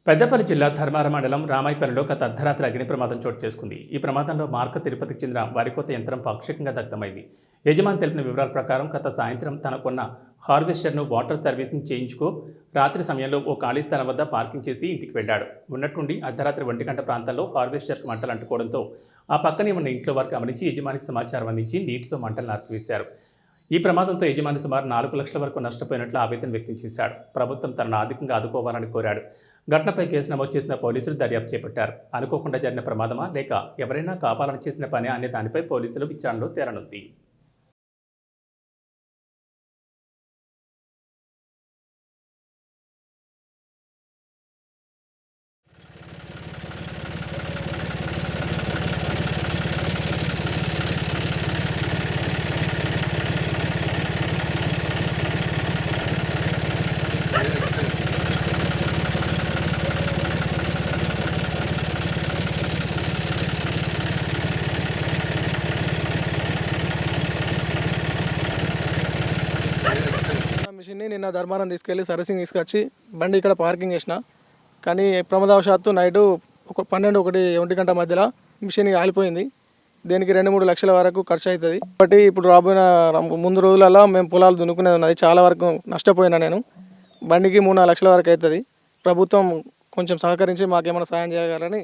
పెద్దపల్లి జిల్లా ధర్మారం మండలం రామాయపల్లిలో గత అర్ధరాత్రి అగ్ని ప్రమాదం చోటు చేసుకుంది. ఈ ప్రమాదంలో మార్క తిరుపతికి చెందిన వరికోత యంత్రం పాక్షికంగా దగ్ధమైంది. యజమాని తెలిపిన వివరాల ప్రకారం గత సాయంత్రం తనకున్న హార్వెస్టర్ను వాటర్ సర్వీసింగ్ చేయించుకో రాత్రి సమయంలో ఓ ఖాళీ స్థలం వద్ద పార్కింగ్ చేసి ఇంటికి వెళ్లాడు. ఉన్నట్టుండి అర్ధరాత్రి 1 గంట ప్రాంతంలో హార్వెస్టర్కు మంటలు అంటుకోవడంతో ఆ పక్కనే ఉన్న ఇంట్లో వారు గమనించి యజమానికి సమాచారం అందించి నీటితో మంటలను ఆర్పివేశారు. ఈ ప్రమాదంతో యజమాని సుమారు 4 లక్షల వరకు నష్టపోయినట్లు ఆవేదన వ్యక్తం చేశాడు. ప్రభుత్వం తనను ఆర్థికంగా ఆదుకోవాలని కోరాడు. ఘటనపై కేసు నమోదు చేసిన పోలీసులు దర్యాప్తు చేపట్టారు. అనుకోకుండా జరిగిన ప్రమాదమా లేక ఎవరైనా కావాలని చేసిన పని అనే దానిపై పోలీసులు విచారణలో తేలనుంది. మిషన్ని నిన్న ధర్మారం తీసుకెళ్ళి సర్వీసింగ్ తీసుకొచ్చి బండి ఇక్కడ పార్కింగ్ చేసిన. కానీ ప్రమాదవశాత్తు నైటు 12-1 గంట మధ్యలో మిషన్ ఆలిపోయింది. దీనికి 2-3 లక్షల వరకు ఖర్చు అవుతుంది. కాబట్టి ఇప్పుడు రాబోయిన ముందు రోజులలో మేము పొలాలు దున్నుకునేది ఉన్నది. చాలా వరకు నష్టపోయినా నేను. బండికి 3-4 లక్షల వరకు అవుతుంది. ప్రభుత్వం కొంచెం సహకరించి మాకేమైనా సాయం చేయగలరని